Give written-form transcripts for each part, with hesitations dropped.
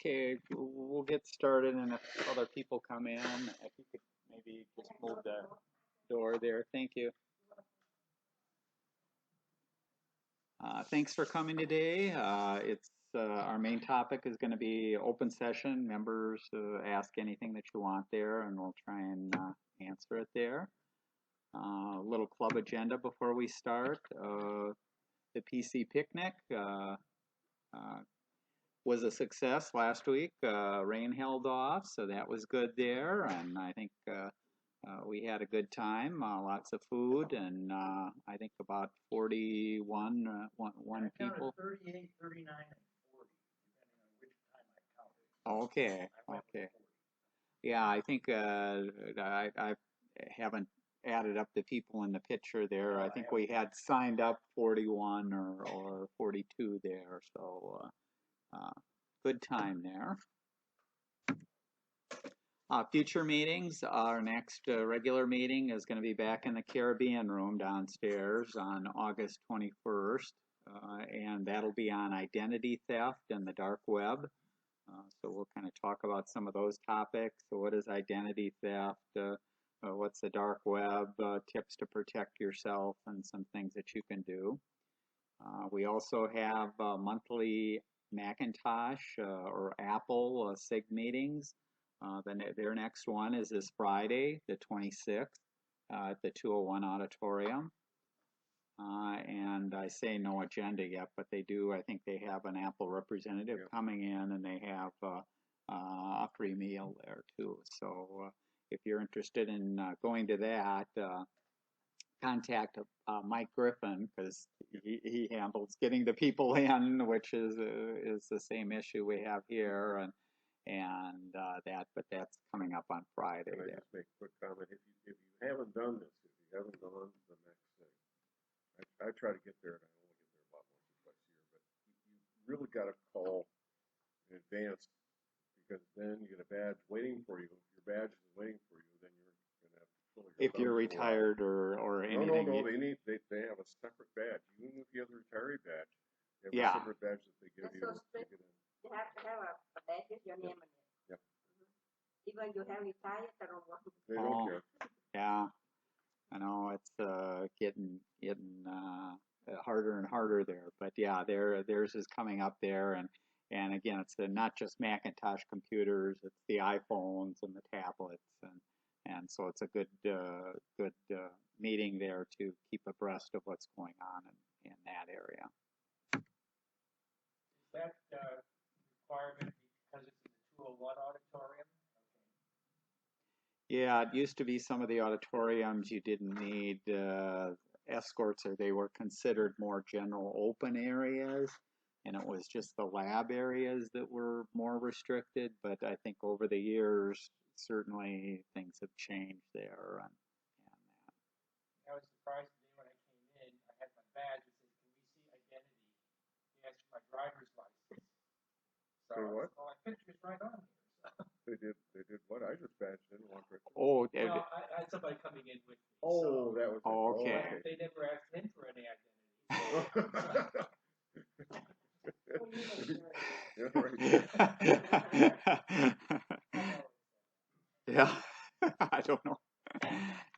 Okay, we'll get started, and if other people come in, if you could maybe just move the door there. Thank you. Thanks for coming today. Our main topic is going to be open session. Members ask anything that you want there, and we'll try and answer it there. Little club agenda before we start. The PC picnic was a success last week. Rain held off, so that was good there, and I think we had a good time. Lots of food, and I think about 41 people. 38, 39, and 40, depending on which time I counted. Okay, okay. Yeah, I think I haven't added up the people in the picture there. I think we had signed up 41 or 42 there, so good time there. Future meetings, our next regular meeting is going to be back in the Caribbean room downstairs on August 21st, and that'll be on identity theft and the dark web. So we'll kind of talk about some of those topics. So what is identity theft? What's the dark web? Tips to protect yourself and some things that you can do. We also have monthly Macintosh or Apple SIG meetings. Their next one is this Friday, the 26th, at the 201 auditorium. And I say no agenda yet, but they do. I think they have an Apple representative coming in, and they have a free meal there too. So if you're interested in going to that, contact Mike Griffin, because he handles getting the people in, which is the same issue we have here, but that's coming up on Friday. Can I just make a quick comment? If you haven't done this, if you haven't gone to the next thing, I try to get there, and I only get there about once or twice a year, but you really got to call in advance, because then you get a badge waiting for you. If your badge is waiting for you, then you're going to have to fill your if you're retired or anything. No, they have a separate badge. Even if you have the retiree badge, they have a separate badge that they give you. You have to have a badge with your name on it. Yep. Even you have retired, they don't want to. They don't care. Yeah, I know it's getting harder and harder there. But yeah, theirs is coming up there, and again, it's not just Macintosh computers; it's the iPhones and the tablets, and so it's a good meeting there to keep abreast of what's going on in that area. Is that requirement because it's in the 201 auditorium? Okay. Yeah, it used to be some of the auditoriums you didn't need escorts, or they were considered more general open areas, and it was just the lab areas that were more restricted. But I think over the years, certainly things have changed there. And I was surprised today when I came in. I had my badge. It says, "Can we see identity?" They asked for my driver's license. So what? my picture's right on here. So. They did what? I just badged in and walked right through. oh, well, I had somebody coming in with me. Oh, so that was. Oh, okay. They never asked him for any identity. Yeah, I don't know.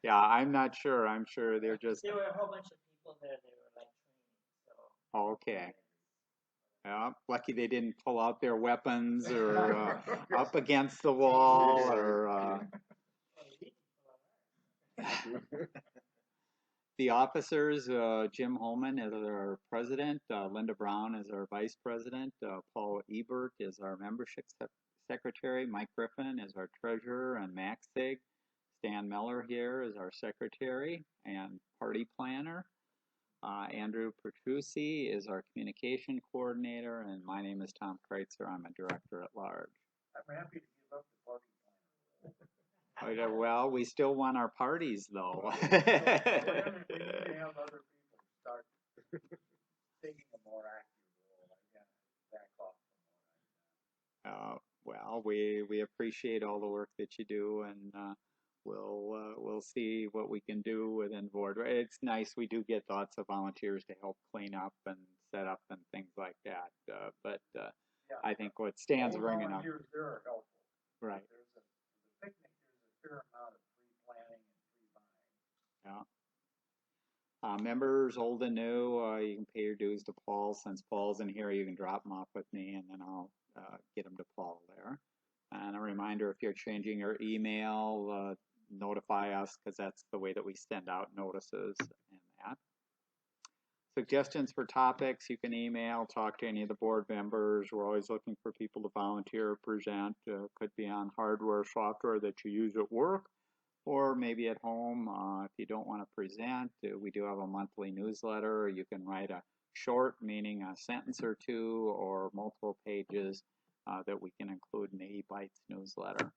Yeah, I'm not sure. I'm sure they're just. There were a whole bunch of people there. They were like training. So. Okay. Yeah, lucky they didn't pull out their weapons or up against the wall or. The officers, Jim Holman is our president, Linda Brown is our vice president, Paul Ebert is our membership secretary, Mike Griffin is our treasurer and Max Sig. Stan Miller here is our secretary and party planner. Andrew Petrucci is our communication coordinator, and my name is Tom Kreuzer. I'm a director at large. I'm happy to give up the party planner. Well, we still want our parties, though. We need to have other people start taking a more active role. I can't back off from what I've done. Well, we appreciate all the work that you do, and we'll see what we can do within board. It's nice we do get lots of volunteers to help clean up and set up and things like that. But Yeah. I think what Stan's All bringing up, volunteers there are helpful. right? There's a picnic, there's a fair amount of pre-planning and pre-buying. Yeah. Members, old and new, you can pay your dues to Paul. Since Paul's in here, you can drop them off with me, and then I'll get them to Paul there. And a reminder, if you're changing your email, notify us, because that's the way that we send out notices and that. Suggestions for topics, you can email, talk to any of the board members. We're always looking for people to volunteer or present. Could be on hardware, software that you use at work, or maybe at home. If you don't want to present, we do have a monthly newsletter. You can write a short, meaning a sentence or two, or multiple pages that we can include in the e-Bytes newsletter.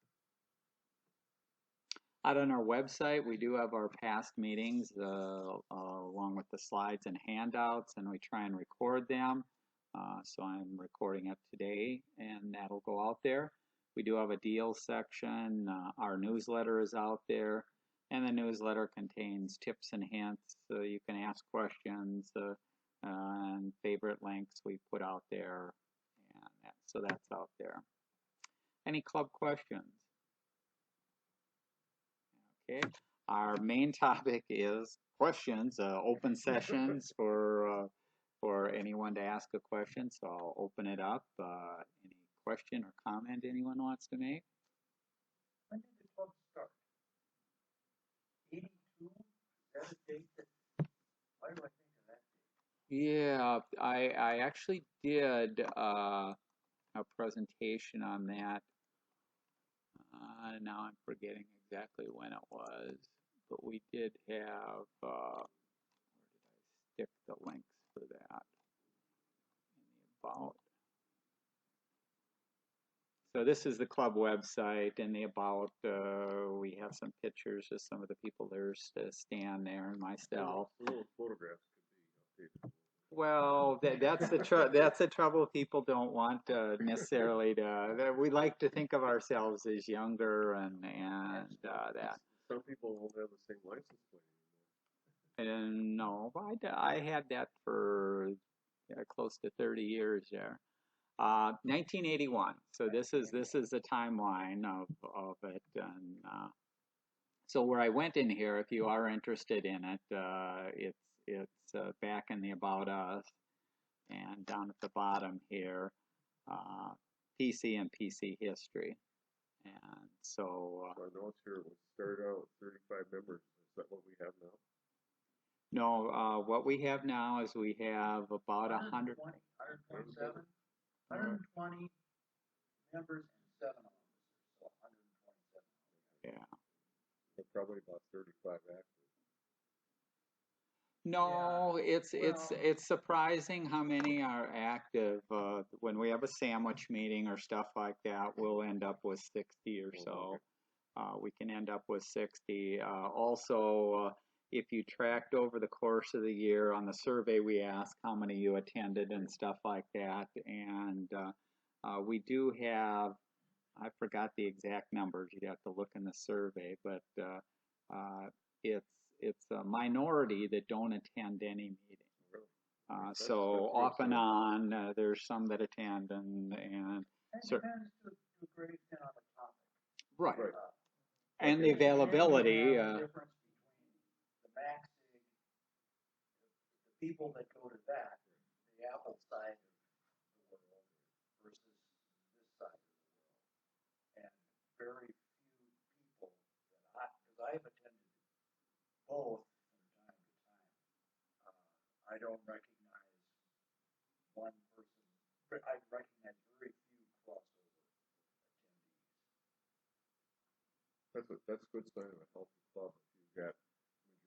Out on our website, we do have our past meetings along with the slides and handouts, and we try and record them. So I'm recording it today, and that'll go out there. We do have a deals section. Our newsletter is out there, and the newsletter contains tips and hints. So you can ask questions and favorite links we put out there, and so that's out there. Any club questions? Okay, our main topic is questions, open sessions for anyone to ask a question. So I'll open it up. Any question or comment anyone wants to make? When did the club start? 82? Is that a date that, why do I think of that date? Yeah, I actually did a presentation on that. Now I'm forgetting exactly when it was, but we did have, where did I stick the links for that? In the about. So this is the club website, and the about, we have some pictures of some of the people there's Stan there and myself. Little photographs could be updated. Well, that's the trouble. People don't want necessarily to. We like to think of ourselves as younger and that. Some people won't have the same license plate anymore. And no, I had that for close to 30 years there. 1981. So this is the timeline of it, and so where I went in here, if you are interested in it, it's back in the About Us, and down at the bottom here, PC and PC history. And so Our notes here, we started out with 35 members. Is that what we have now? no, what we have now is we have about 100. 127, 120 members and 7 officers, so 127. Yeah. They're probably about 35 active. No, Yeah. it's surprising how many are active. When we have a sandwich meeting or stuff like that, we'll end up with 60 or so. We can end up with 60. Also, if you tracked over the course of the year on the survey, we ask how many you attended and stuff like that. And we do have, I forgot the exact numbers. You'd have to look in the survey, but it's a minority that don't attend any meeting. So off and on, there's some that attend, and And it depends to a great extent on the topic. right, Right. And the availability. The difference between the MAXIG, the people that go to that, the Apple side of the world versus this side of the world. And very few people that because I've attended both from time to time. I don't recognize one person. I recognize very few crossover attendees. That's a good sign of a healthy club. If you've got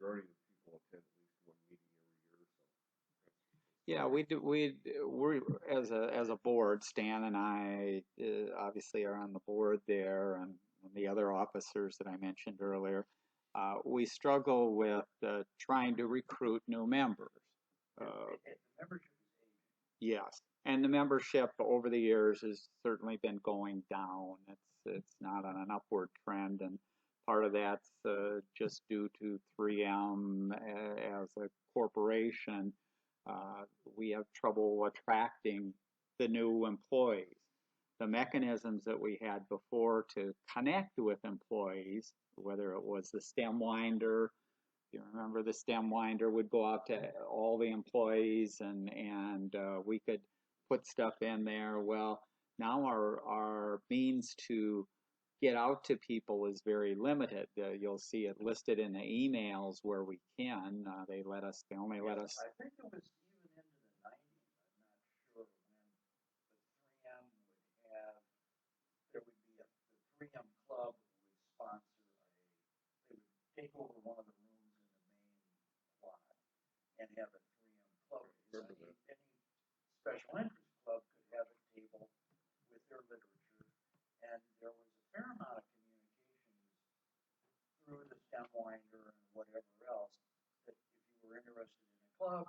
majority of the people attend at least one meeting every year or so. Yeah, we're as a board, Stan and I obviously are on the board there, and the other officers that I mentioned earlier. We struggle with trying to recruit new members. The membership is aging. Yes, and the membership over the years has certainly been going down. It's not on an upward trend, and part of that's just due to 3M as a corporation. We have trouble attracting the new employees. The mechanisms that we had before to connect with employees, whether it was the stem winder, you remember the stem winder would go out to all the employees and we could put stuff in there. Well, now our means to get out to people is very limited. You'll see it listed in the emails where we can. They only let us. I think it was even into the 90s. I'm not sure when the 3M would have, there would be the 3M club would sponsor they would take over one of the rooms in the main plot and have a 3M club. Any special interest club could have a table with their literature, and there was a fair amount of communications through the stem winder and whatever else that if you were interested in a club,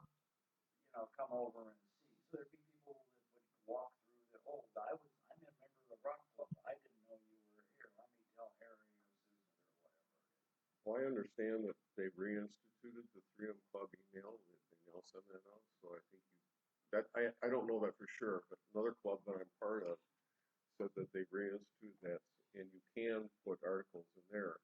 come over and see. So there'd be people that would walk through I'm a member of the rock club. I didn't know you were here. Let me tell Harry or Susan or whatever. Well, I understand that they reinstituted the 3M Club email. They now send that out. So I think I don't know that for sure, but another club that I'm part of said that they reinstituted that, and you can put articles in there.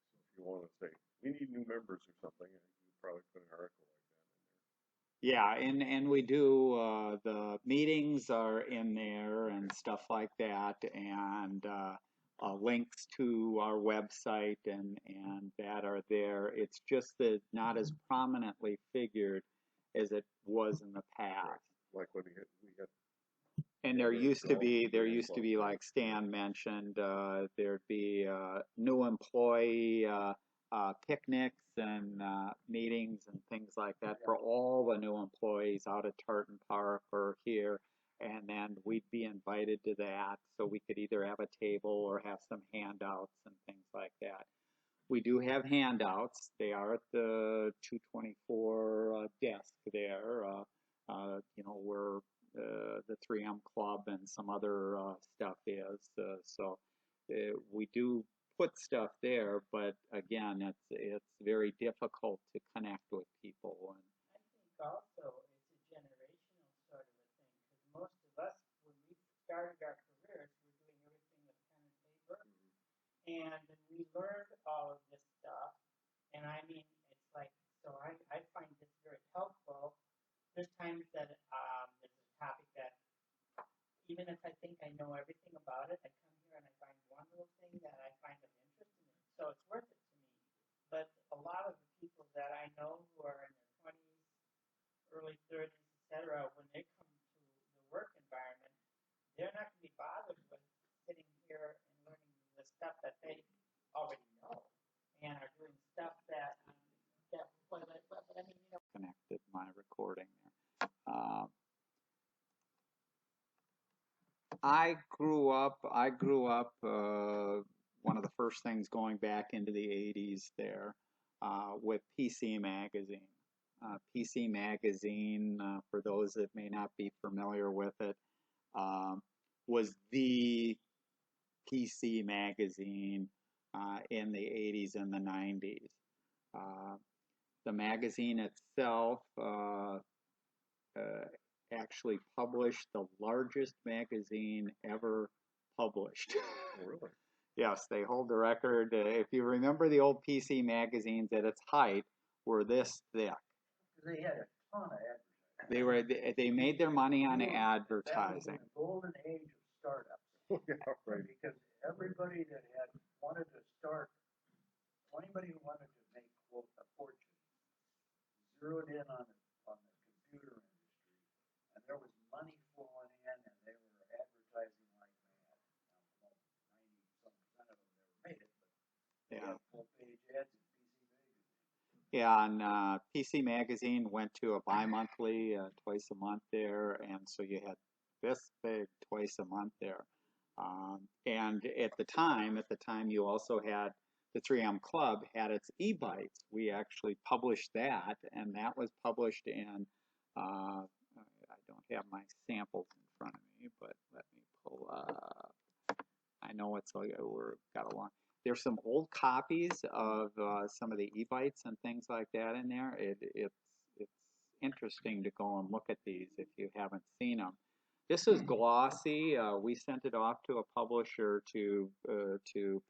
So if you want to say, we need new members or something, you probably put an article like that in there. Yeah, and we do, the meetings are in there and stuff like that, and links to our website and that are there. It's just that not as prominently figured as it was in the past. Like when we had And there used to be like Stan mentioned, there'd be new employee picnics and meetings and things like that for all the new employees out at Tartan Park or here. And then we'd be invited to that, so we could either have a table or have some handouts and things like that. We do have handouts. They are at the 224 desk there. Where the 3M Club and some other stuff is. We do put stuff there, but again, it's very difficult to connect with people. And I think also it's a generational sort of a thing because most of us, when we started our careers, we're doing everything with pen and paper, and we learned all of this stuff. And I mean, it's like so. I find this very helpful. There's times that there's a topic that even if I think I know everything about it, I come here and I find one little thing that I find of interest in it. So it's worth it to me. But a lot of the people that I know who are in their 20s, early 30s, etc., when they come to the work environment, they're not going to be bothered with sitting here and learning the stuff that they already know and are doing stuff that connected my recording there. I grew up. One of the first things going back into the 80s there with PC Magazine. PC Magazine, for those that may not be familiar with it, was the PC magazine in the 80s and the 90s. The magazine itself actually published the largest magazine ever published. Oh, really? Yes, they hold the record. If you remember the old PC magazines at its height were this thick. They had a ton of advertising. They made their money on advertising. That was the golden age of startups. Yeah, right. Because everybody that wanted to start, anybody who wanted to make quote a fortune, zeroed in on the computer industry, and there was money flowing in, and they were advertising like mad. Now, 90-some% of them never made it, but they had full-page ads in PC Magazine. Yeah, and PC Magazine went to a bi-monthly, twice a month there, and so you had this big twice a month there. And at the time, you also had the 3M Club had its e-bites. We actually published that, and that was published in, I don't have my samples in front of me, but let me pull up. I know it's like we're got a long. There's some old copies of some of the e-bites and things like that in there. It's interesting to go and look at these if you haven't seen them. This is glossy. We sent it off to a publisher to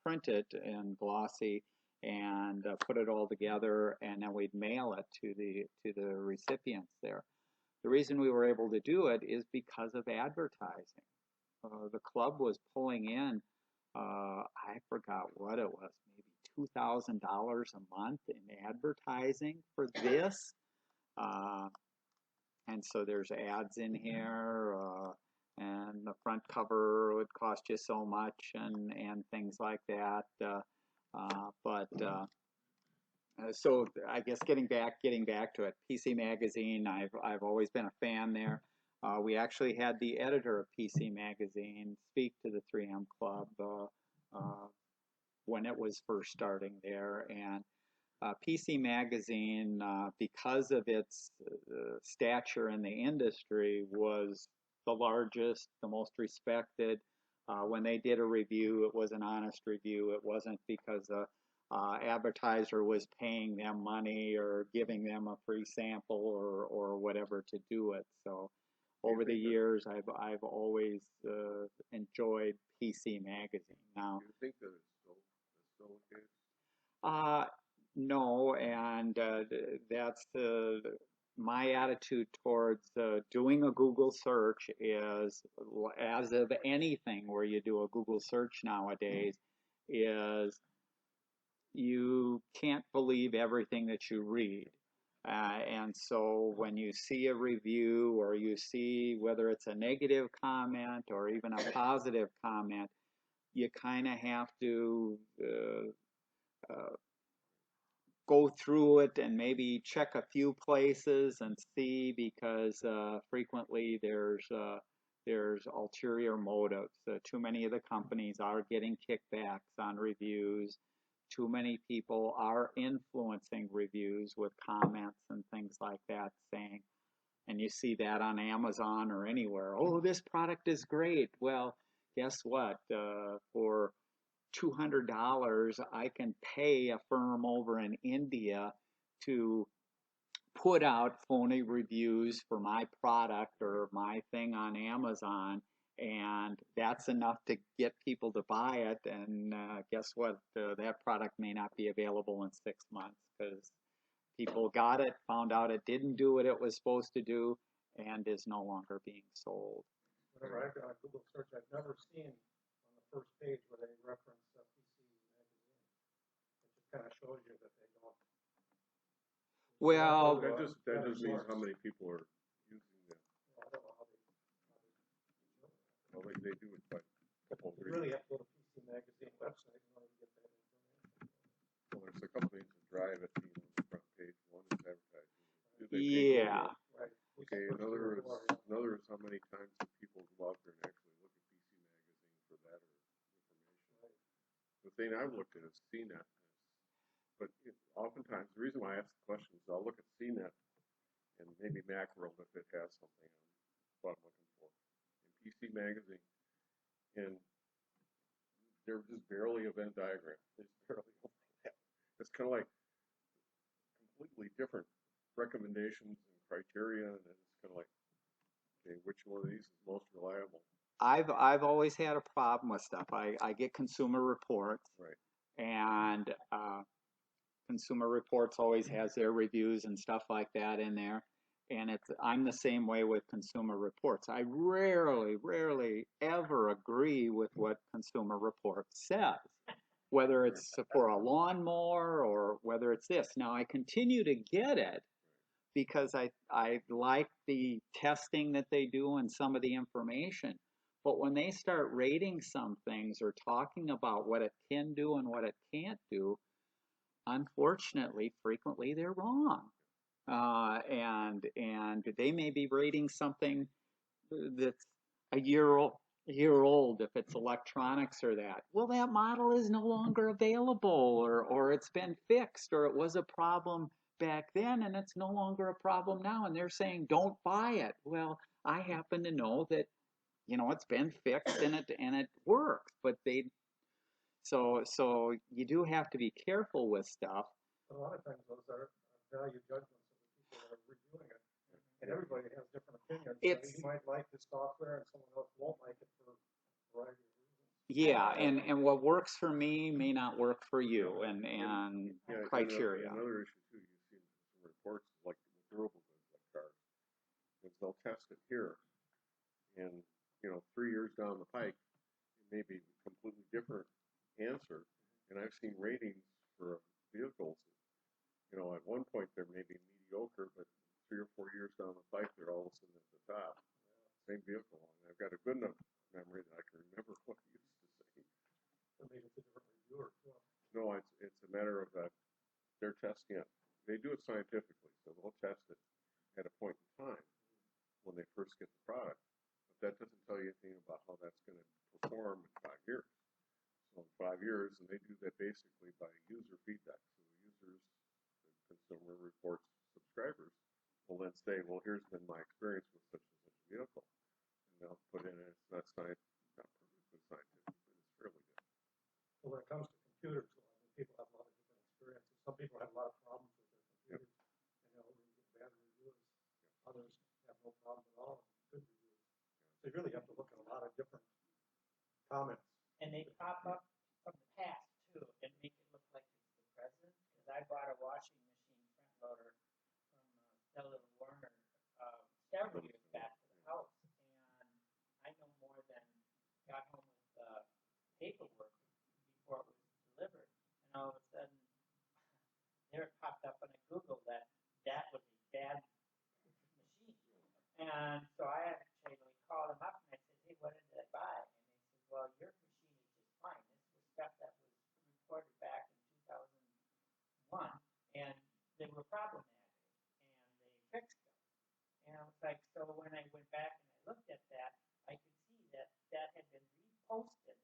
print it in glossy and put it all together, and then we'd mail it to the recipients there. The reason we were able to do it is because of advertising. The club was pulling in, I forgot what it was, maybe $2,000 a month in advertising for this. And so there's ads in here, and the front cover would cost you so much, and things like that. So I guess getting back to it, PC Magazine, I've always been a fan there. We actually had the editor of PC Magazine speak to the 3M Club when it was first starting there, and PC Magazine, because of its stature in the industry, was the largest, the most respected. When they did a review, it was an honest review. It wasn't because a advertiser was paying them money or giving them a free sample or whatever to do it. So over the years, I've always enjoyed PC Magazine. Now, Do you think that it's still the case? No, and that's my attitude towards doing a Google search is, as of anything where you do a Google search nowadays, is you can't believe everything that you read. And so when you see a review or you see whether it's a negative comment or even a positive comment, you kind of have to go through it and maybe check a few places and see, because frequently there's ulterior motives. Too many of the companies are getting kickbacks on reviews. Too many people are influencing reviews with comments and things like that, saying, and you see that on Amazon or anywhere, oh, this product is great. Well, guess what? For $200, I can pay a firm over in India to put out phony reviews for my product or my thing on Amazon, and that's enough to get people to buy it. And guess what? That product may not be available in 6 months because people got it, found out it didn't do what it was supposed to do, and is no longer being sold. Whenever I've done a Google search, I've never seen on the first page where they reference PC Magazine. It just kind of shows you that they don't. Well, That just means how many people are using them. I don't know how they Well, they do it by a couple of You reasons. really have to go to PC Magazine website in order to get that information. Well, there's a couple things that drive it being on the front page. One is advertising. Do they pay yeah. Google? Right. Okay, another is how many times do people go out there and actually look at PC Magazine for that or information. Right. The thing I've looked at is CNET. But oftentimes, the reason why I ask the question is I'll look at CNET and maybe Macworld if it has something on what I'm looking for. In PC Magazine, and they're just barely a Venn diagram. There's barely overlap. It's kind of like completely different recommendations and criteria, and it's kind of like, okay, which one of these is most reliable? I've always had a problem with stuff. I get Consumer Reports, Right. and Consumer Reports always has their reviews and stuff like that in there. And I'm the same way with Consumer Reports. I rarely ever agree with what Consumer Reports says, whether it's for a lawnmower or whether it's this. Now I continue to get it because I like the testing that they do and some of the information. But when they start rating some things or talking about what it can do and what it can't do, unfortunately, frequently they're wrong. And they may be rating something that's a year old if it's electronics or that. Well, that model is no longer available, or it's been fixed, or it was a problem back then and it's no longer a problem now, and they're saying don't buy it. Well, I happen to know that it's been fixed and it works, but so you do have to be careful with stuff. A lot of times those are value judgments of the people that are reviewing it. And everybody has different opinions. It's- You might like this software and someone else won't like it for a variety of reasons. Yeah, and what works for me may not work for you, and Yeah, criteria. And another issue too, you've seen some reports like with durable goods like cars, is they'll test it here, and 3 years down the pike, it may be a completely different answer. And I've seen ratings for vehicles. At one point they may be mediocre, but 3 or 4 years down the pike, they're all of a sudden at the top. Same vehicle, and I've got a good enough memory that I can remember what it used to say. So maybe it's a different reviewer too. No, it's a matter of that they're testing it. They do it scientifically, so they'll test it at a point in time when they first get the product. But that doesn't tell you anything about how that's going to perform in 5 years. So in 5 years, and they do that basically by user feedback. So the users, the consumer reports, subscribers will then say, well, here's been my experience with such and such a vehicle. And they'll put in it, it's not perfectly scientific, but it's fairly good. So when it comes to computers, though, I mean, people have a lot of different experiences. Some people have a lot of problems with their computers, and you get bad reviews. Others have no problem at all and good reviews. So you really have to look at a lot of different comments. And they pop up from the past too, and make it look like it's the present. Because I bought a washing machine front loader from Cellular Warner several years back to the house, and I no more than got home with paperwork before it was delivered, and all of a sudden there it popped up on a Google that was a bad machine, and so I actually called them up and I said, hey, what did I buy? And they said, well, your machine is just fine. This was stuff that was reported back in 2001, and they were problematic, and they fixed them. And I was like, so when I went back and I looked at that, I could see that that had been reposted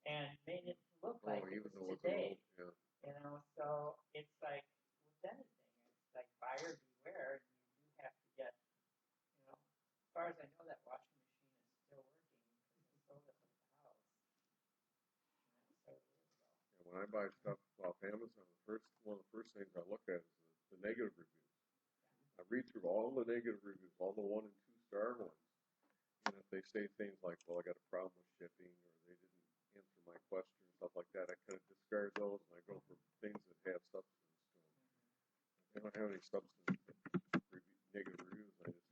and made it look like it even though was it's an today. old, So it's like with anything, it's like buyer beware, and you do have to get, as far as I know, that washing machine is still working because I sold it at the house. And that was several years ago. when I buy stuff off Amazon, one of the first things I look at is the negative reviews. I read through all the negative reviews, all the 1 and 2 star ones. And if they say things like, well, I got a problem with shipping, or they didn't answer my question, stuff like that, I kind of discard those and I go for things that have substance to them. If they don't have any substance, negative reviews, I just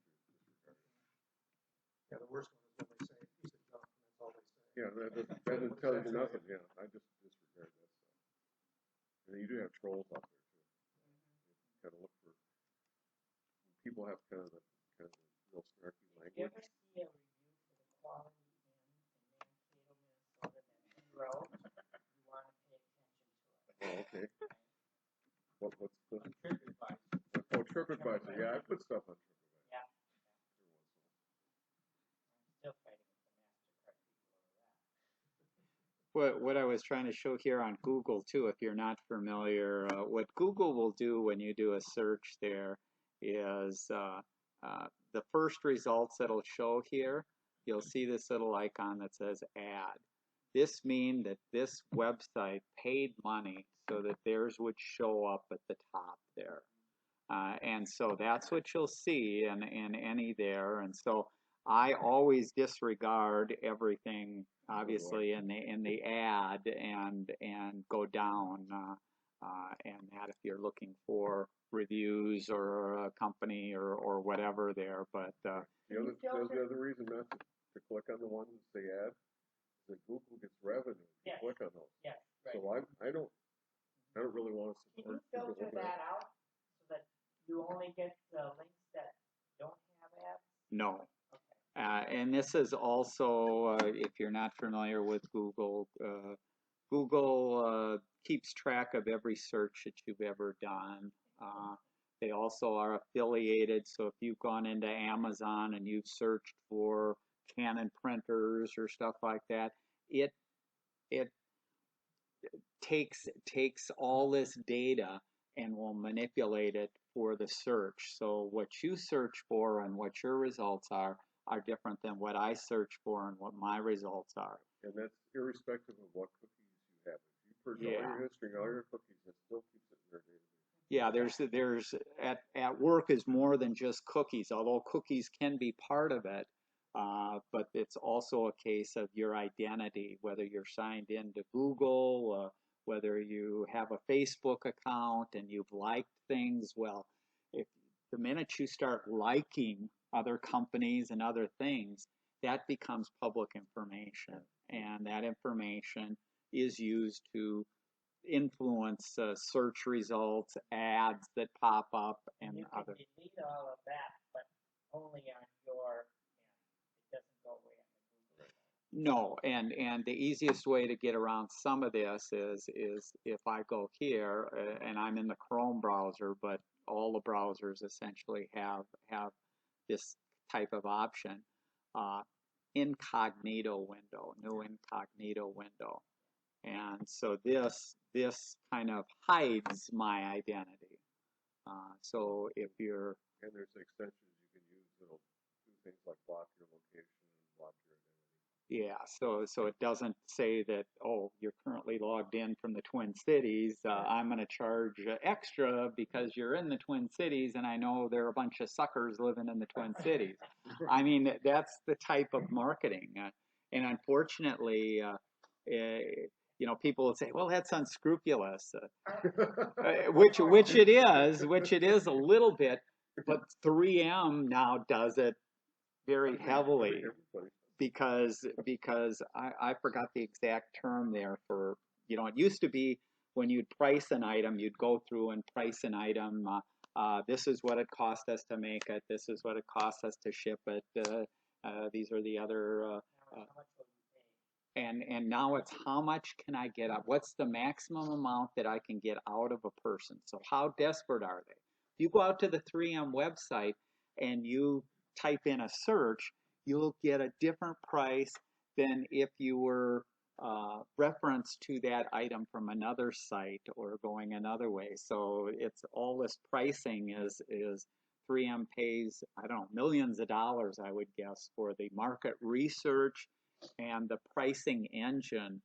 disregard it. Yeah, the worst one is when they say piece of junk, and that's all they say. Yeah, that doesn't tell you nothing. Yeah, I just disregard that stuff. And you do have trolls out there too. You kind of look for people have kind of the real snarky If you language. ever see a review for the Quality Inn in Mankato, Minnesota, that row, you want to pay attention to it. Oh, okay. Right? What's the TripAdvisor. Oh, TripAdvisor. Yeah, I put stuff on TripAdvisor. Yeah. Every once in a while. I'm still fighting with the MasterCard people over that. What I was trying to show here on Google too, if you're not familiar, what Google will do when you do a search there is the first results that'll show here, you'll see this little icon that says ad. This means that this website paid money so that theirs would show up at the top there. And so that's what you'll see in any there. And so I always disregard everything, obviously, in the ad and go down. And that if you're looking for reviews or a company or whatever there. But The other reason not to click on the ones that say ad is that Google gets revenue if you click on those. Yes, right. So I don't really want to Can you support filter that out so that you only get the links that don't have ads? no. Okay. And this is also, if you're not familiar with Google, Google keeps track of every search that you've ever done. They also are affiliated, so if you've gone into Amazon and you've searched for Canon printers or stuff like that, it takes all this data and will manipulate it for the search. So what you search for and what your results are different than what I search for and what my results are. And that's irrespective of what cookies you have. If you purge all your history and all your cookies, it still keeps it in their database. Yeah, there's at work is more than just cookies, although cookies can be part of it. But it's also a case of your identity, whether you're signed into Google, whether you have a Facebook account and you've liked things. Well, if the minute you start liking other companies and other things, that becomes public information, and that information is used to influence search results, ads that pop up, and You can other. delete all of that, but only on your end. It doesn't go away on the Google. No, and the easiest way to get around some of this is if I go here and I'm in the Chrome browser, but all the browsers essentially have this type of option, uh, incognito window, new incognito window. And so this kind of hides my identity. So if you're And there's extensions you can use that'll do things like block your location and block your identity. yeah, so it doesn't say that, oh, you're currently logged in from the Twin Cities. I'm going to charge extra because you're in the Twin Cities, and I know there are a bunch of suckers living in the Twin Cities. I mean, that's the type of marketing, and unfortunately, people would say, well, that's unscrupulous, which it is a little bit, but 3M now does it very heavily because I forgot the exact term there for, it used to be when you'd price an item, you'd go through and price an item. This is what it cost us to make it. This is what it costs us to ship it. These are the other. How much will you pay? And now it's how much can I get up? What's the maximum amount that I can get out of a person? So how desperate are they? If you go out to the 3M website and you type in a search, you'll get a different price than if you were referenced to that item from another site or going another way. So it's all this pricing is 3M pays, I don't know, millions of dollars, I would guess, for the market research and the pricing engine,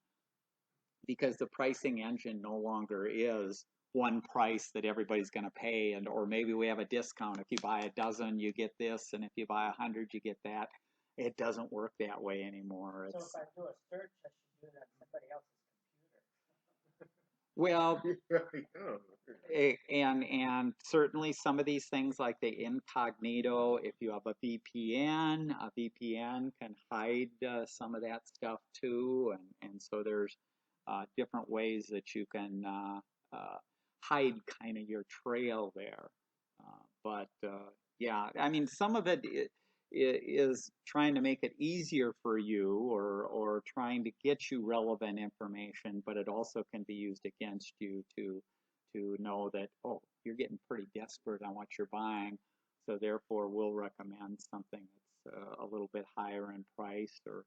because the pricing engine no longer is one price that everybody's going to pay, and or maybe we have a discount. If you buy a dozen, you get this, and if you buy 100, you get that. It doesn't work that way anymore. So if I do a search, I should do it on somebody else's computer. Well, Yeah. and certainly some of these things like the incognito, if you have a VPN can hide some of that stuff too, and so there's different ways that you can hide kind of your trail there. But yeah, I mean, some of it is trying to make it easier for you or trying to get you relevant information, but it also can be used against you to know that, oh, you're getting pretty desperate on what you're buying, so therefore we'll recommend something that's a little bit higher in price or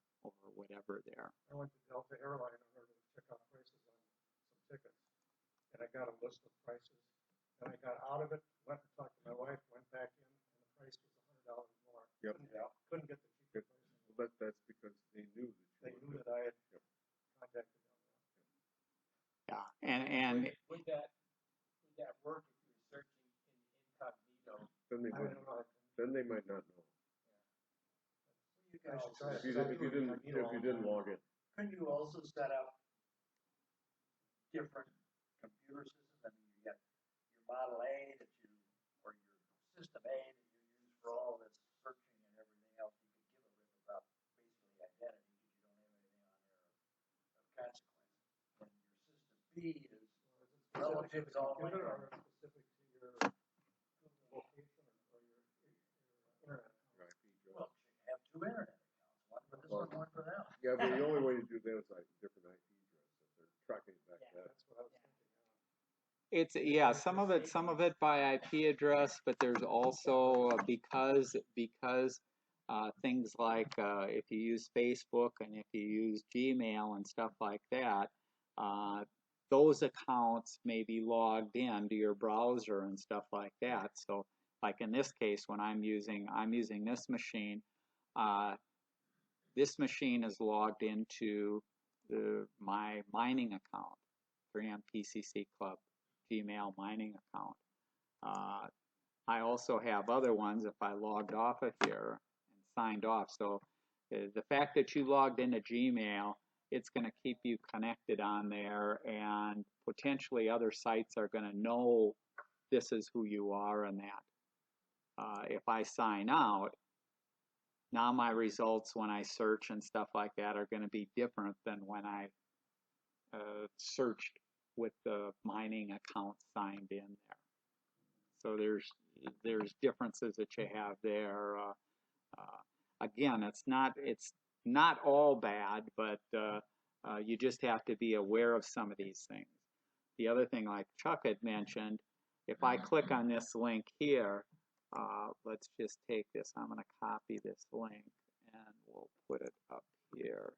whatever there. I went to Delta Airline in order to check out prices on some tickets, and I got a list of prices, and I got out of it, went and talked to my wife, went back in, and the price was $100 more. Yep. Couldn't get the cheaper prices. But that's because they knew that I had contacted them. Yeah, and Would that work if you were searching in incognito? then they might not know. You guys should try If you didn't log in. Couldn't you also set up different computer systems? I mean, you got your Model A or your System A that you use for all this searching and everything else. You could give a rip about basically identity because you don't have anything on there of consequence. And your System B is relative to all my specific to your Google location or your internet account. Well, you should have two internet accounts, one for this one, one for that. Yeah, but the only way to do that is like different IP address if they're tracking it back to that. That's what I was thinking. it's, yeah, some of it by IP address, but there's also because things like if you use Facebook and if you use Gmail and stuff like that, those accounts may be logged in to your browser and stuff like that. So like in this case, when I'm using this machine, is logged into my mining account, 3M PCC Club Gmail mining account. I also have other ones if I logged off of here and signed off. So the fact that you logged into Gmail, it's going to keep you connected on there, and potentially other sites are going to know this is who you are and that. If I sign out, now my results when I search and stuff like that are going to be different than when I searched with the mining account signed in there. So there's differences that you have there. Again, it's not all bad, but you just have to be aware of some of these things. The other thing, like Chuck had mentioned, if I click on this link here, let's just take this. I'm going to copy this link and we'll put it up here.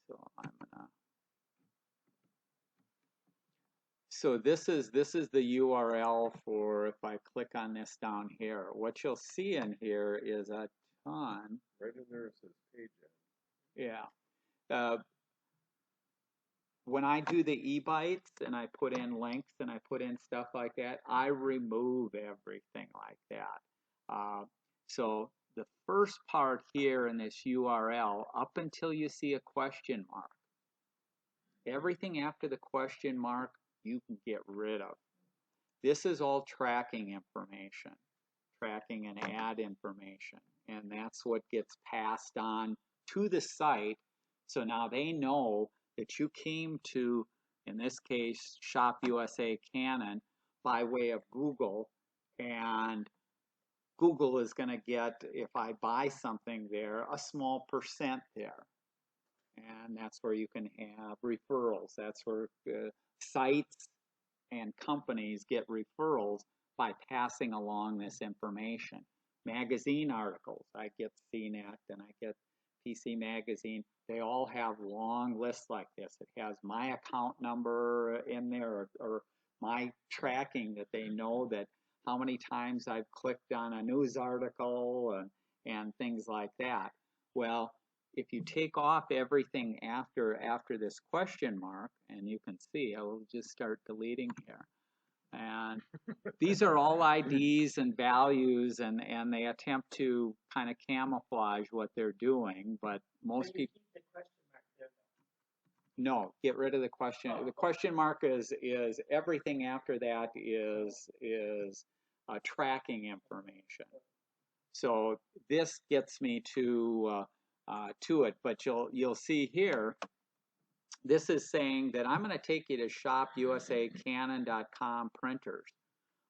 So I'm going to. So this is the URL for, if I click on this down here, what you'll see in here is a ton. Right in there it says page ad. Yeah. When I do the e-bytes and I put in links and I put in stuff like that, I remove everything like that. So the first part here in this URL, up until you see a question mark, everything after the question mark, you can get rid of. This is all tracking information, tracking and ad information, and that's what gets passed on to the site. So now they know that you came to, in this case, Shop USA Canon by way of Google, and Google is going to get, if I buy something there, a small percent there. And that's where you can have referrals. That's where sites and companies get referrals by passing along this information. Magazine articles, I get CNET and I get PC Magazine. They all have long lists like this. It has my account number in there, or my tracking, that they know that how many times I've clicked on a news article and things like that. Well, if you take off everything after this question mark, and you can see, I will just start deleting here. And these are all IDs and values, and they attempt to kind of camouflage what they're doing, but most people. Keep the question mark there. No, get rid of the question. The question mark is everything after that is tracking information. So this gets me to it, but you'll see here, this is saying that I'm going to take you to shopusacanon.com printers.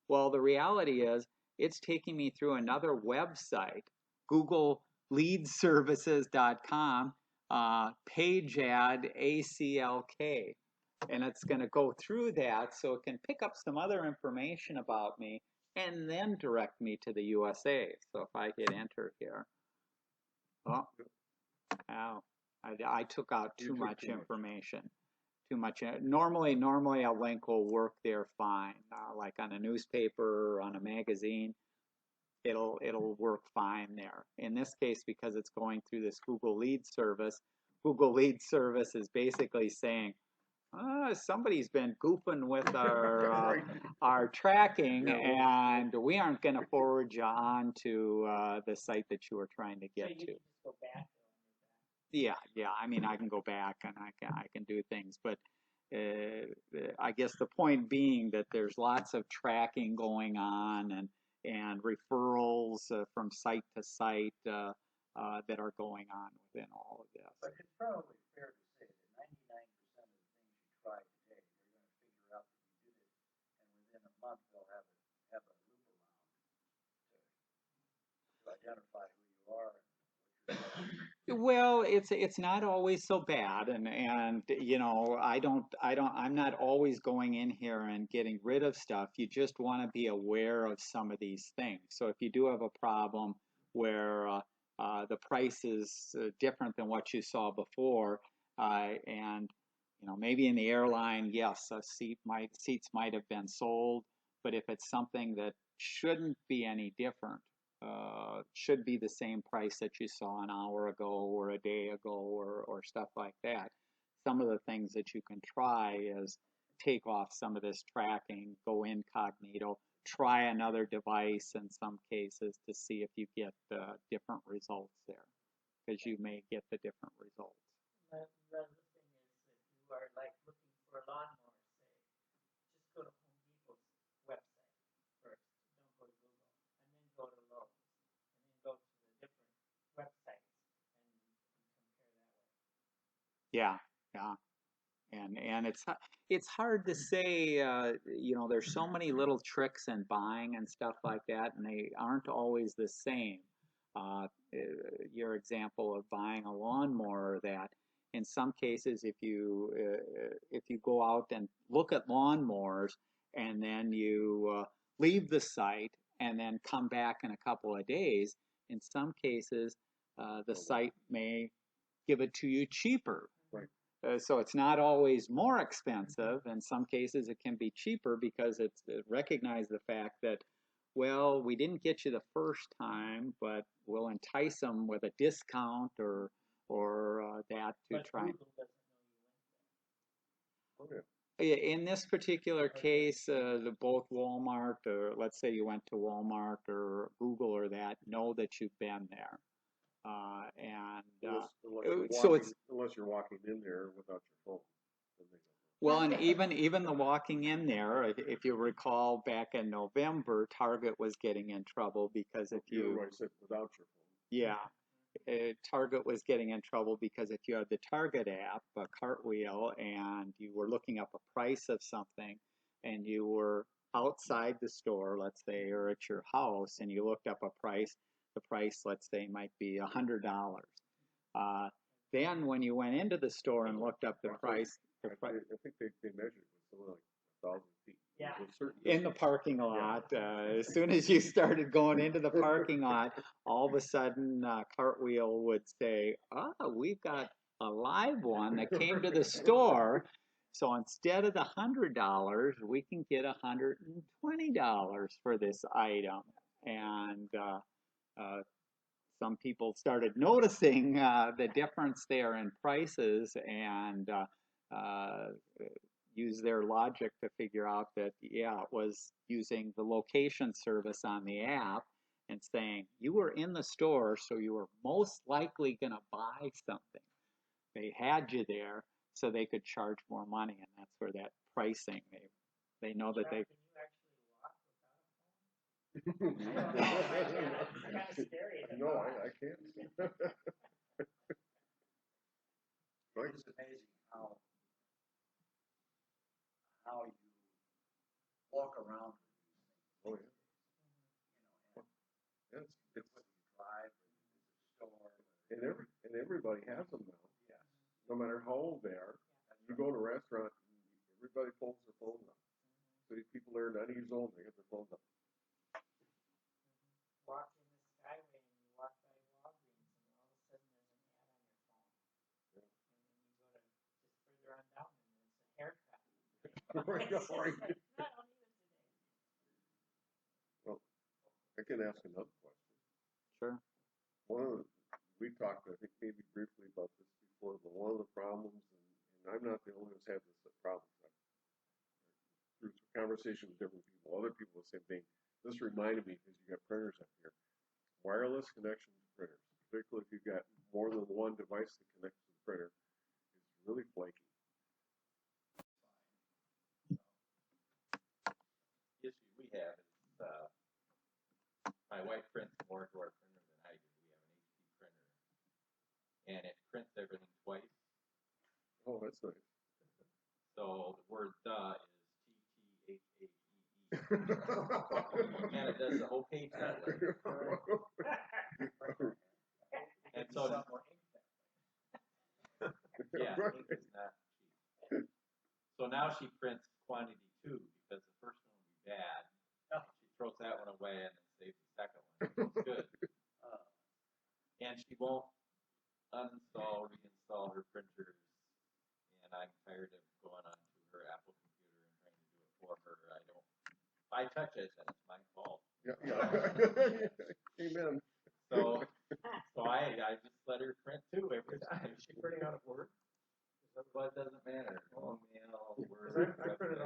Well, the reality is it's taking me through another website, googleleadservices.com, page ad ACLK. And it's going to go through that so it can pick up some other information about me and then direct me to the USA. So if I hit enter here, oh, ow, I took out too much information. Too much. Normally a link will work there fine. Like on a newspaper or on a magazine, it'll work fine there. In this case, because it's going through this Google Lead Service, Google Lead Service is basically saying, somebody's been goofing with our tracking, and we aren't going to forward you on to the site that you were trying to get to. Just go back. Yeah. I mean, I can go back and I can do things, but I guess the point being that there's lots of tracking going on and referrals from site to site that are going on within all of this. But it's probably fair to say that 99% of the things you try today, they're going to figure out that you did it, and within a month they'll have a loop around to identify who you are and what you're doing. Well, it's not always so bad, and you know, I'm not always going in here and getting rid of stuff. You just want to be aware of some of these things. So if you do have a problem where the price is different than what you saw before, and you know, maybe in the airline, yes, seats might have been sold, but if it's something that shouldn't be any different, should be the same price that you saw an hour ago or a day ago or stuff like that. Some of the things that you can try is take off some of this tracking, go incognito, try another device in some cases to see if you get different results there, because you may get the different results. The other thing is, if you are like looking for a lawnmower, say, just go to Home Depot's website first. Don't go to Google, and then go to Lowe's, and then go to the different websites, and compare that way. Yeah, yeah. And it's hard to say, you know, there's so many little tricks in buying and stuff like that, and they aren't always the same. Your example of buying a lawnmower, that in some cases, if you go out and look at lawnmowers and then you leave the site and then come back in a couple of days, in some cases, the site may give it to you cheaper. Right. So it's not always more expensive. In some cases, it can be cheaper because it recognize the fact that, well, we didn't get you the first time, but we'll entice them with a discount or that to But try. Google doesn't know you went there. Okay. In this particular case, both Walmart, or let's say you went to Walmart or Google or that, know that you've been there. Unless you're walking in there without your phone, then they don't know. Well, and even the walking in there, if you recall back in November, Target was getting in trouble because if you I said without your phone. yeah, Target was getting in trouble because if you had the Target app, a Cartwheel, and you were looking up a price of something, and you were outside the store, let's say, or at your house, and you looked up a price, the price, let's say, might be $100. Then when you went into the store and looked up the price, I think they measured it with something like 1,000 feet. Yeah. in the parking lot, as soon as you started going into the parking lot, all of a sudden Cartwheel would say, "Oh, we've got a live one that came to the store. So instead of the $100, we can get $120 for this item." And some people started noticing the difference there in prices and use their logic to figure out that, yeah, it was using the location service on the app and saying, you were in the store, so you were most likely going to buy something. They had you there so they could charge more money, and that's where that pricing, they know that they... Can you actually walk without a phone? It's kind of scary. No, I can't. It's amazing how you walk around with these things. Oh, yeah. You know, and It's, whether you drive or you visit a store. and everybody has them now. Yes. No matter how old they are. You go to a restaurant, and everybody pulls their phones up. So these people that are 90 years old, they get their phones up. Walk in the Skyway and you walk by Walgreens and all of a sudden there's an ad on your phone. Yeah. And then you go to just further on down and it's a haircut. Right, It's just right. like, I don't even today. Well, I can ask another question. Sure. We talked, I think, maybe briefly about this before, but one of the problems, and I'm not the only one who's had this problem. Through conversation with different people, other people the same thing. This reminded me, because you got printers up here, wireless connection to printers, particularly if you've got more than one device that connects to the printer, is really flaky. The issue we have is my wife prints more to our printer than I do. We have an HP printer, and it prints everything twice. Oh, that's nice. So the word "the" is TTHHEE, and it does the whole page that way. And so, yeah, ink is not cheap. So now she prints quantity 2 because the first one would be bad. She throws that one away and then saves the second one, which is good. And she won't uninstall, reinstall her printers. And I'm tired of going onto her Apple computer and trying to do it for her. If I touch it, then it's my fault. Yeah. Amen. So I just let her print 2 every time. Is she printing out of Word? Otherwise, it doesn't matter. Long mail, Word. I printed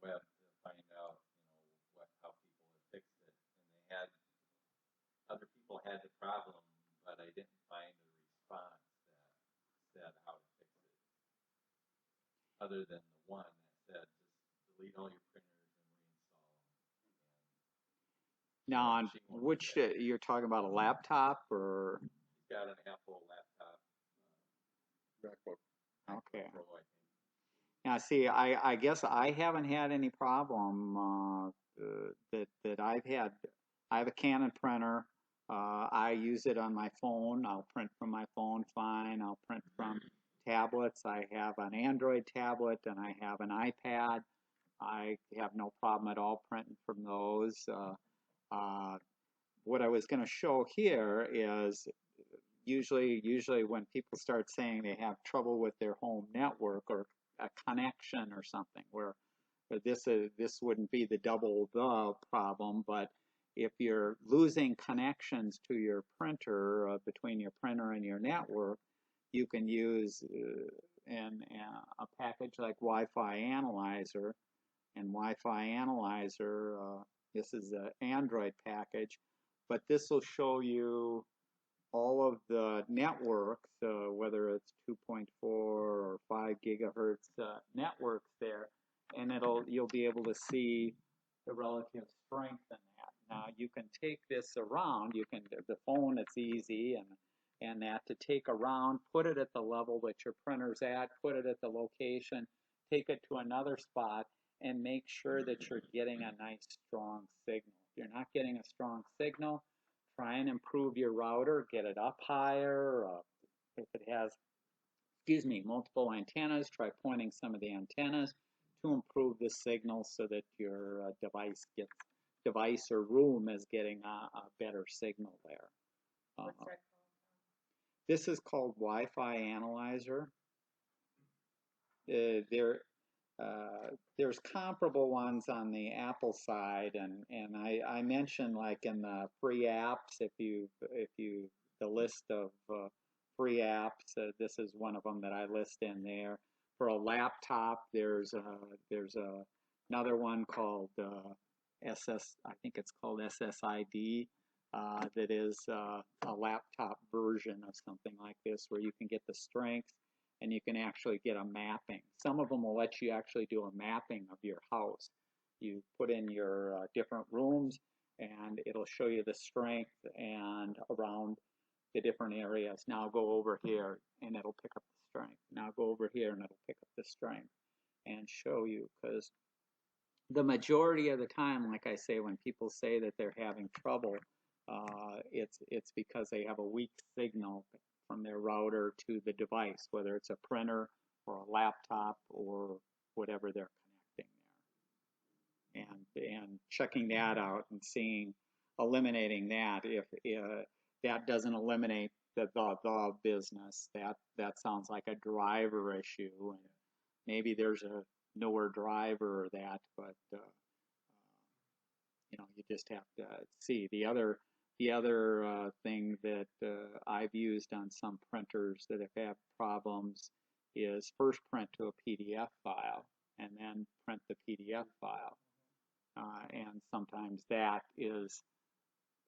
web to find out, how people had fixed it, and they had other people had the problem, but I didn't find a response that said how to fix it, other than the one that said just delete all your printers and reinstall them. Now, on which you're talking about a laptop or? He's got an Apple laptop. MacBook. Okay. Pro, I think. Now, see, I guess I haven't had any problem that I've had. I have a Canon printer. I use it on my phone. I'll print from my phone fine. I'll print from tablets. I have an Android tablet and I have an iPad. I have no problem at all printing from those. What I was going to show here is usually when people start saying they have trouble with their home network or a connection or something, where this wouldn't be the double the problem, but if you're losing connections to your printer between your printer and your network, you can use a package like Wi-Fi Analyzer. And Wi-Fi Analyzer, this is an Android package, but this will show you all of the networks, whether it's 2.4 or 5 gigahertz networks there, and you'll be able to see the relative strength in that. Now you can take this around. The phone, it's easy, and that to take around, put it at the level that your printer's at, put it at the location, take it to another spot, and make sure that you're getting a nice strong signal. If you're not getting a strong signal, try and improve your router, get it up higher. If it has, multiple antennas, try pointing some of the antennas to improve the signal so that your device or room is getting a better signal there. What's that called? This is called Wi-Fi Analyzer. There's comparable ones on the Apple side, and I mentioned like in the free apps, the list of free apps, this is one of them that I list in there. For a laptop, there's another one called I think it's called SSID, that is a laptop version of something like this where you can get the strength and you can actually get a mapping. Some of them will let you actually do a mapping of your house. You put in your different rooms and it'll show you the strength and around the different areas. Now go over here and it'll pick up the strength. Now go over here and it'll pick up the strength and show you, because the majority of the time, like I say, when people say that they're having trouble, it's because they have a weak signal from their router to the device, whether it's a printer or a laptop or whatever they're connecting there. And checking that out and eliminating that. If that doesn't eliminate the business, that sounds like a driver issue, and maybe there's a newer driver or that, but you just have to see. The other thing that I've used on some printers that have had problems is first print to a PDF file and then print the PDF file. And sometimes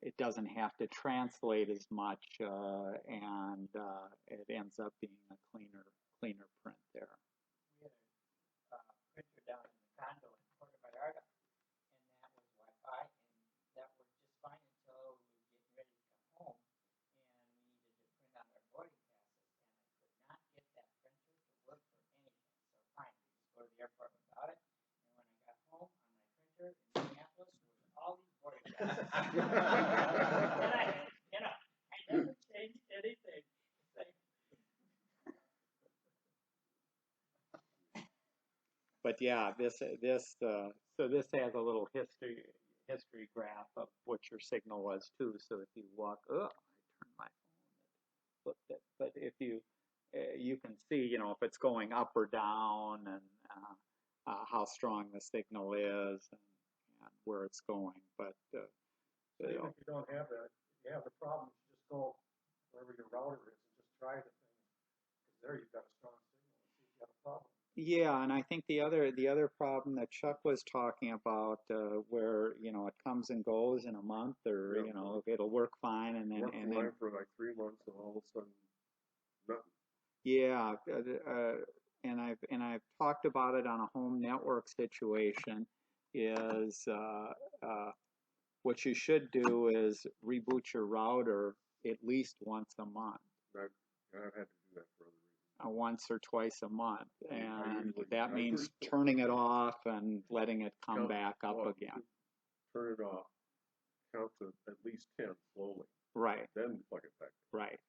it doesn't have to translate as much, and it ends up being a cleaner print there. We had a printer down in the condo in Puerto Vallarta, and that was Wi-Fi, and that worked just fine until we were getting ready to come home, and we needed to print out our boarding passes, and I could not get that printer to work for anything. So fine, we just go to the airport without it, and when I got home on my printer in Minneapolis was all these boarding passes. And I never changed anything. But yeah, so this has a little history graph of what your signal was too. So if you walk, I turned my phone, flipped it. But if you can see, if it's going up or down, and how strong the signal is, and where it's going. But Even if you don't have that, if you have the problem, you just go wherever your router is and just try the thing. Because there you've got a strong signal and see if you have a problem. Yeah, and I think the other problem that Chuck was talking about, where it comes and goes in a month, or Yeah. it'll work fine, and then Work fine for like 3 months, and all of a sudden, nothing. yeah, and I've talked about it on a home network situation. Is what you should do is reboot your router at least once a month. I've had to do that for other reasons. Once or twice a month, I and usually- that I means first- turning it off and letting it come Count- back up well, again. Turn it off, count to at least 10 slowly, Right, then plug it back. right,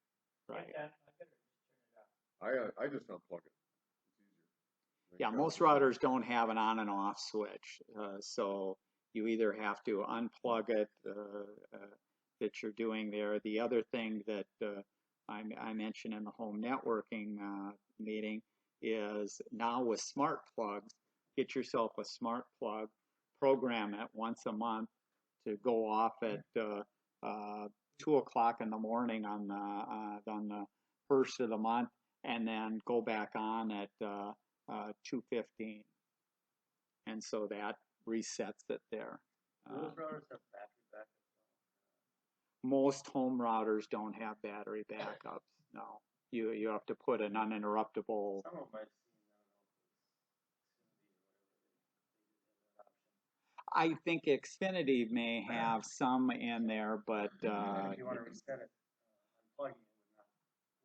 right. I better just turn it off. I just unplug it. It's easier. Then Yeah, count most to 10. routers don't have an on and off switch, so you either have to unplug it that you're doing there. The other thing that I mentioned in the home networking meeting is now with smart plugs, get yourself a smart plug, program it once a month to go off at 2 o'clock in the morning on the first of the month, and then go back on at 2:15, and so that resets it there. Those routers have battery backup. Most home routers don't have battery backups. No, you have to put an uninterruptible. Some of them I've seen, I don't know if it's Xfinity or whatever, they do have that option. I think Xfinity may have some in there, but If you want to reset it, unplugging it would not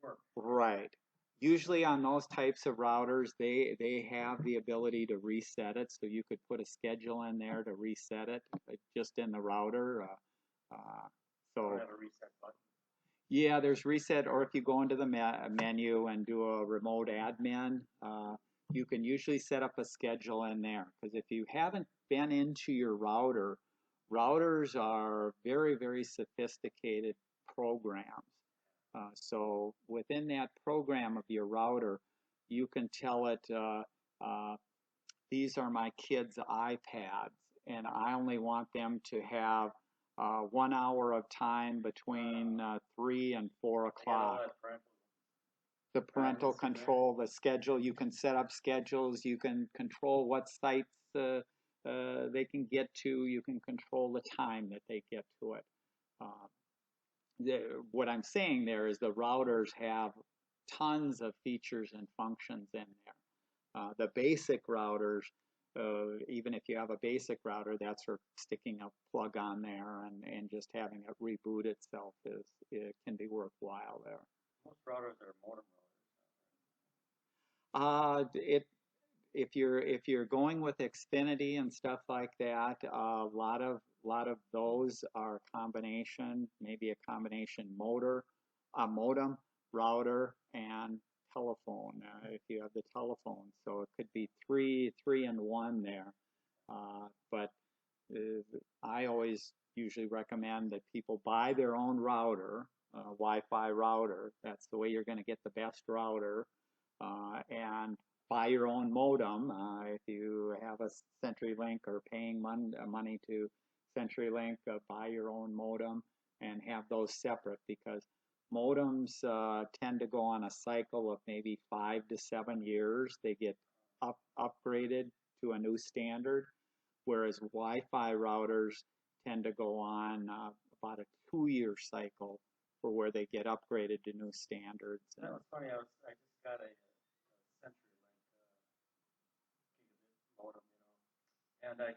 work. right. Usually on those types of routers, they have the ability to reset it, so you could put a schedule in there to reset it just in the router. I So don't have a reset button. yeah, there's reset, or if you go into the menu and do a remote admin, you can usually set up a schedule in there. Because if you haven't been into your router, routers are very, very sophisticated programs. So within that program of your router, you can tell it, these are my kids' iPads, and I only want them to have 1 hour of time between 3 and 4 I got all o'clock. that parental. The parental Instagram. control, the schedule, you can set up schedules, you can control what sites they can get to, you can control the time that they get to it. What I'm saying there is the routers have tons of features and functions in there. The basic routers, even if you have a basic router, that's for sticking a plug on there and just having it reboot itself it can be worthwhile there. Most routers are modem If you're going with Xfinity and stuff like that, a lot of those are a combination, maybe a combination modem, router, and telephone. If you have the telephone, so it could be three in one there. But I always usually recommend that people buy their own router, Wi-Fi router. That's the way you're going to get the best router, and buy your own modem. If you have a CenturyLink or paying money to CenturyLink, buy your own modem and have those separate, because modems tend to go on a cycle of maybe 5 to 7 years. They get upgraded to a new standard, whereas Wi-Fi routers tend to go on about a 2-year cycle for where they get upgraded to new standards. That was funny. I just got a CenturyLink gigabit modem, and I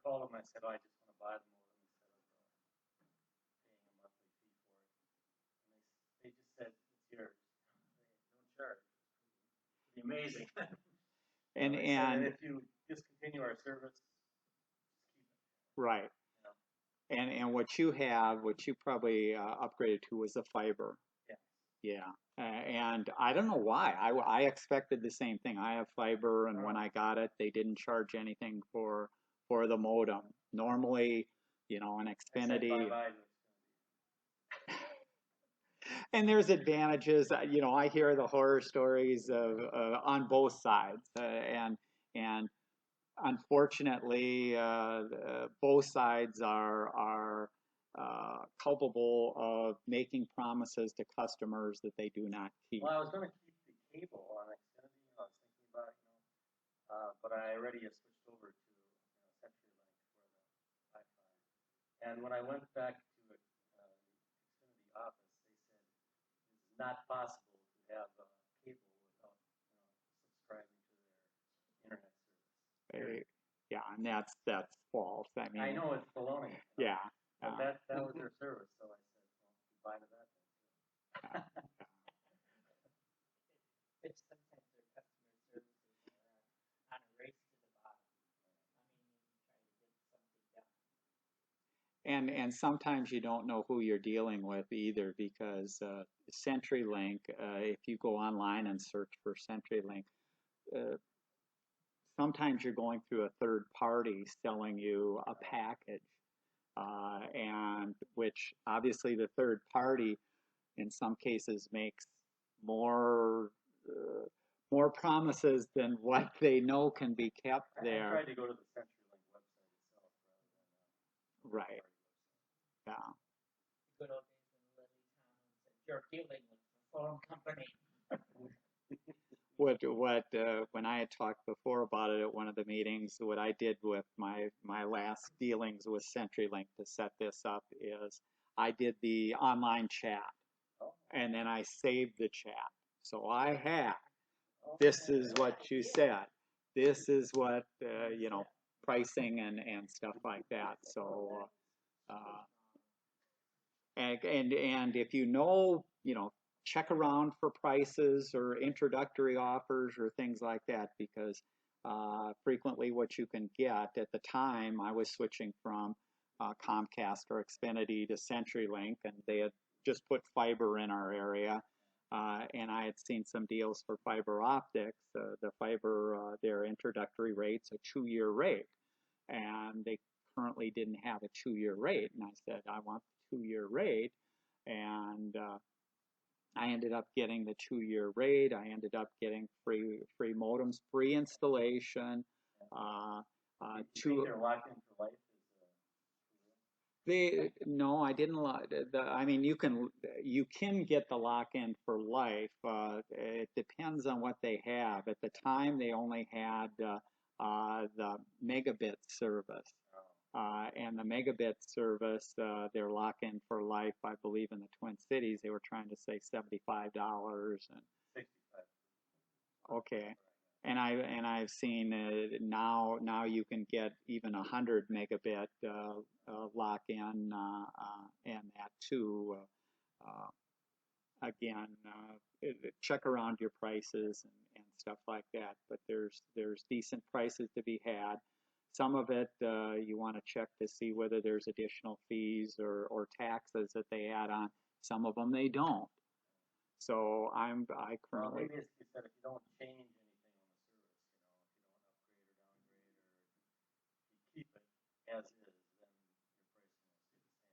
called them. I said, I just want to buy the modem instead of paying a monthly fee for it. And they just said, it's yours. They don't charge. It's pretty amazing. And I said, if you discontinue our service, just keep it. right. And what you probably upgraded to was the fiber. Yeah. And I don't know why. I expected the same thing. I have fiber, and when I got it, they didn't charge anything for the modem. Normally, an Xfinity. And there's advantages. I hear the horror stories of on both sides, and unfortunately, both sides are culpable of making promises to customers that they do not keep. Well, I was going to keep the cable on Xfinity. I was thinking about it, but I already have switched over to CenturyLink for the Wi-Fi. And when I went back to the Xfinity office, they said it's not possible to have cable without subscribing to their internet service. Yeah, and that's false. I mean, I know it's baloney. Yeah. But that was their service, so I said, well, goodbye to that then. It's sometimes their customer services are on a race to the bottom. I mean, trying to get something done. And sometimes you don't know who you're dealing with either, because CenturyLink, if you go online and search for CenturyLink, sometimes you're going through a third party selling you a package, and which obviously the third party in some cases makes more promises than what they know can be kept I there. tried to go to the CenturyLink website itself rather than Right. Yeah. The good old days when Lily Tomlin said, "You're dealing with the phone company." When I had talked before about it at one of the meetings, what I did with my last dealings with CenturyLink to set this up is I did the online chat, and then I saved the chat. So I had, this is what you said, this is what pricing and stuff like that. So and if check around for prices or introductory offers or things like that, because frequently what you can get, at the time I was switching from Comcast or Xfinity to CenturyLink, and they had just put fiber in our area, and I had seen some deals for fiber optics. The fiber, their introductory rate's a 2-year rate, and they currently didn't have a 2-year rate, and I said, I want the 2-year rate, and I ended up getting the 2-year rate. I ended up getting free modems, free installation. they're locked in for life? No, I didn't. I mean, you can get the lock-in for life. It depends on what they have. At the time, they only had the megabit service. And the megabit service, they're lock-in for life, I believe, in the Twin Cities. They were trying to say $75 and 65. Okay, and I've seen now you can get even 100 megabit lock-in and that too. Again, check around your prices and stuff like that. But there's decent prices to be had. Some of it you want to check to see whether there's additional fees or taxes that they add on. Some of them they don't. So I currently. Maybe it's that if you don't change anything on the service, if you don't upgrade or downgrade, or if you keep it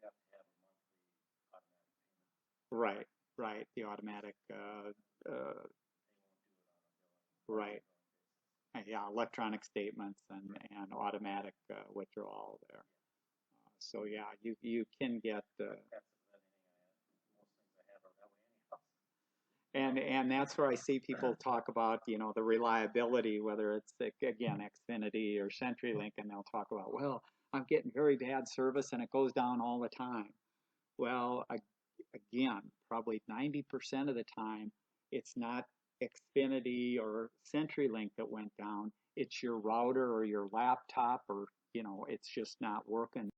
as is, then your pricing will stay the same. And you have to have a monthly automatic payment. Right. The automatic. They won't do it on a billing. Right. Yeah, electronic statements and automatic withdrawal there. So yeah, you can get. And that's where I see people talk about the reliability, whether it's again Xfinity or CenturyLink, and they'll talk about, well, I'm getting very bad service and it goes down all the time. Well, again, probably 90% of the time, it's not Xfinity or CenturyLink that went down. It's your router or your laptop, or it's just not working.